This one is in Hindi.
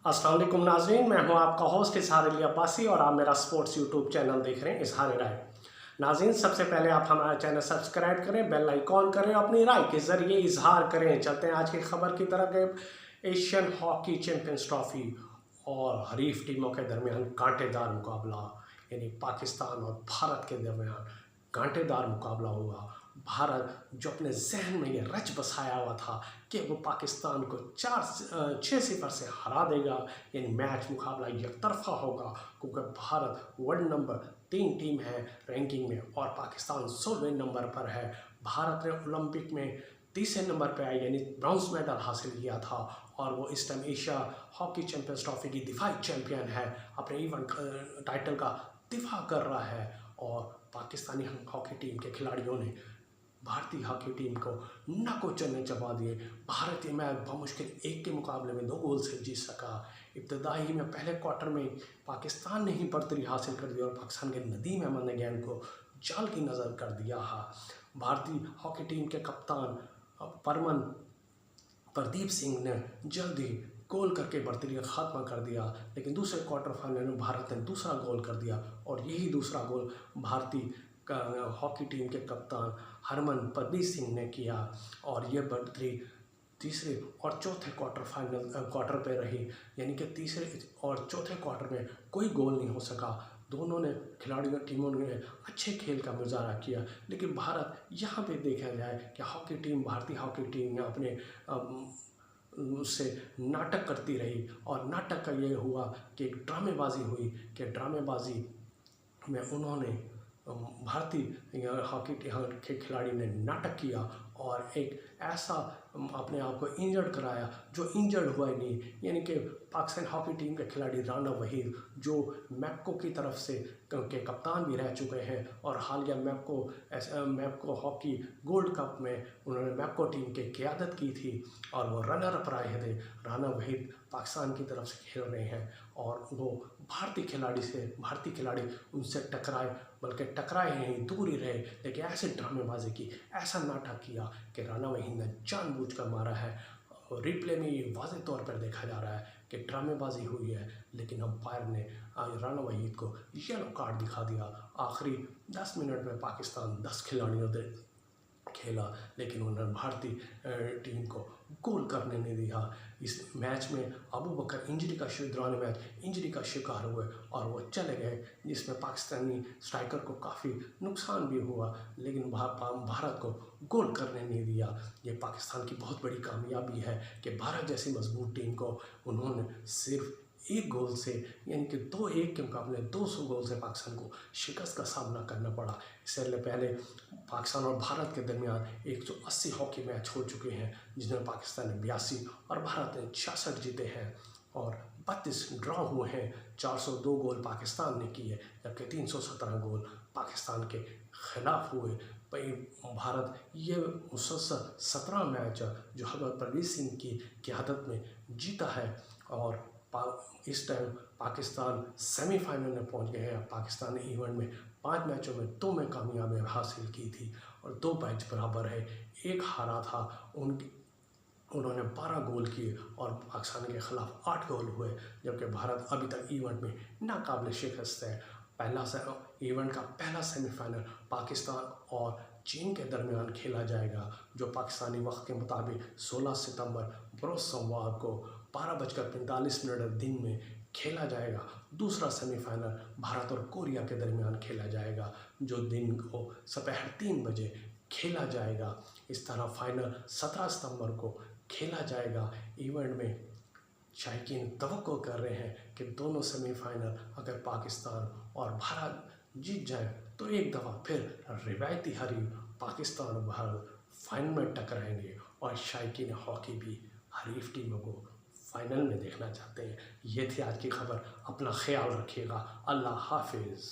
अस्सलाम वालेकुम नाज़रीन, मैं हूं आपका होस्ट इजहार अली अब्बासी और आप मेरा स्पोर्ट्स यूट्यूब चैनल देख रहे हैं इजहार राय। नाज़रीन, सबसे पहले आप हमारा चैनल सब्सक्राइब करें, बेल आइकॉन करें, अपनी राय के ज़रिए इजहार करें। चलते हैं आज की खबर की तरफ। एशियन हॉकी चैंपियंस ट्रॉफी और हरीफ टीमों के दरमियान कांटेदार मुकाबला, यानी पाकिस्तान और भारत के दरमियान कांटेदार मुकाबला हुआ। भारत जो अपने जहन में ये रच बसाया हुआ था कि वो पाकिस्तान को 6-0 से हरा देगा, यानी मैच मुकाबला एक तरफा होगा, क्योंकि भारत वर्ल्ड नंबर 3 टीम है रैंकिंग में और पाकिस्तान 16वें नंबर पर है। भारत ने ओलंपिक में तीसरे नंबर पर आया, यानी ब्रॉन्ज मेडल हासिल किया था और वो इस time Asia hockey champions trophy की दिफाई चैंपियन है, अपने इवेंट टाइटल का दिफा कर रहा है। और पाकिस्तानी हॉकी टीम के खिलाड़ियों ने भारतीय हॉकी टीम को नको चने चबा दिए। भारतीय मैच बमुश्किल 1 के मुकाबले में 2 गोल से जीत सका। इब्तदाई में पहले क्वार्टर में पाकिस्तान ने ही बढ़तरी हासिल कर दी और पाकिस्तान के नदीम अहमद ने गेंद को जाल की नज़र कर दिया। भारतीय हॉकी टीम के कप्तान प्रदीप सिंह ने जल्द ही गोल करके बढ़तरी का खात्मा कर दिया, लेकिन दूसरे क्वार्टर फाइनल में भारत ने दूसरा गोल कर दिया और यही दूसरा गोल भारतीय हॉकी टीम के कप्तान प्रदीप सिंह ने किया और ये बढ़तरी तीसरे और चौथे क्वार्टर पे रही, यानी कि तीसरे और चौथे क्वार्टर में कोई गोल नहीं हो सका। दोनों ने खिलाड़ियों टीमों ने अच्छे खेल का मुजाहरा किया, लेकिन भारत यहाँ पे देखा जाए कि भारतीय हॉकी टीम ने अपने उससे नाटक करती रही और नाटक का ये हुआ कि एक ड्रामेबाजी हुई कि ड्रामेबाजी में उन्होंने भारतीय हॉकी के खिलाड़ी ने नाटक किया और एक ऐसा अपने आप को इंजर्ड कराया जो इंजर्ड हुआ ही नहीं, यानी कि पाकिस्तान हॉकी टीम के खिलाड़ी राना वहीद जो मैप्को की तरफ से के कप्तान भी रह चुके हैं और हालिया मैप्को हॉकी गोल्ड कप में उन्होंने मैप्को टीम की क़यादत की थी और वो रनर अप रहे थे। राना वहीद पाकिस्तान की तरफ से खेल रहे हैं और वो भारतीय खिलाड़ी उनसे टकराए, बल्कि टकराए नहीं, दूर ही रहे, लेकिन ऐसे ड्रामेबाजी की, ऐसा नाटक किया कि राना वहीद ने जानबूझकर मारा है। रिप्ले में ये वाज़ेह तौर पर देखा जा रहा है कि ड्रामेबाजी हुई है, लेकिन अंपायर ने राना वहीद को येलो कार्ड दिखा दिया। आखिरी 10 मिनट में पाकिस्तान 10 खिलाड़ियों ने खेला, लेकिन उन्होंने भारतीय टीम को गोल करने नहीं दिया। इस मैच में अबू बकर दौरान मैच इंजरी का शिकार हुए और वो चले गए, जिसमें पाकिस्तानी स्ट्राइकर को काफ़ी नुकसान भी हुआ, लेकिन भारत को गोल करने नहीं दिया। ये पाकिस्तान की बहुत बड़ी कामयाबी है कि भारत जैसी मजबूत टीम को उन्होंने सिर्फ 1 गोल से, यानी कि 2-1 के मुकाबले 200 गोल से पाकिस्तान को शिकस्त का सामना करना पड़ा। इससे पहले पाकिस्तान और भारत के दरमियान 180 हॉकी मैच हो चुके हैं, जिसमें पाकिस्तान ने 82 और भारत ने 66 जीते हैं और 32 ड्रॉ हुए हैं। 402 गोल पाकिस्तान ने किए, जबकि 317 गोल पाकिस्तान के खिलाफ हुए। भारत ये मुसलसल 17 मैच जो प्रदीप सिंह की क़यादत में जीता है और इस टाइम पाकिस्तान सेमीफाइनल में पहुंच गए हैं। पाकिस्तान ने इवेंट में 5 मैचों में 2 में कामयाबी हासिल की थी और 2 मैच बराबर है, 1 हारा था। उन्होंने 12 गोल किए और पाकिस्तान के खिलाफ 8 गोल हुए, जबकि भारत अभी तक इवेंट में नाकाबिल शिकस्त है। इवेंट का पहला सेमीफाइनल पाकिस्तान और चीन के दरमियान खेला जाएगा, जो पाकिस्तानी वक्त के मुताबिक 16 सितंबर बरोज़ सोमवार को 12:45 दिन में खेला जाएगा। दूसरा सेमीफाइनल भारत और कोरिया के दरमियान खेला जाएगा, जो दिन को दोपहर 3 बजे खेला जाएगा। इस तरह फाइनल 17 सितंबर को खेला जाएगा। इवेंट में शायकीन तवक्को कर रहे हैं कि दोनों सेमीफाइनल अगर पाकिस्तान और भारत जीत जाए तो एक दफ़ा फिर रिवायती हरीफ पाकिस्तान और भारत फाइनल में टकराएंगे और शायकीन हॉकी भी हरीफ टीमों को फाइनल में देखना चाहते हैं। ये थी आज की खबर। अपना ख्याल रखिएगा। अल्लाह हाफिज़।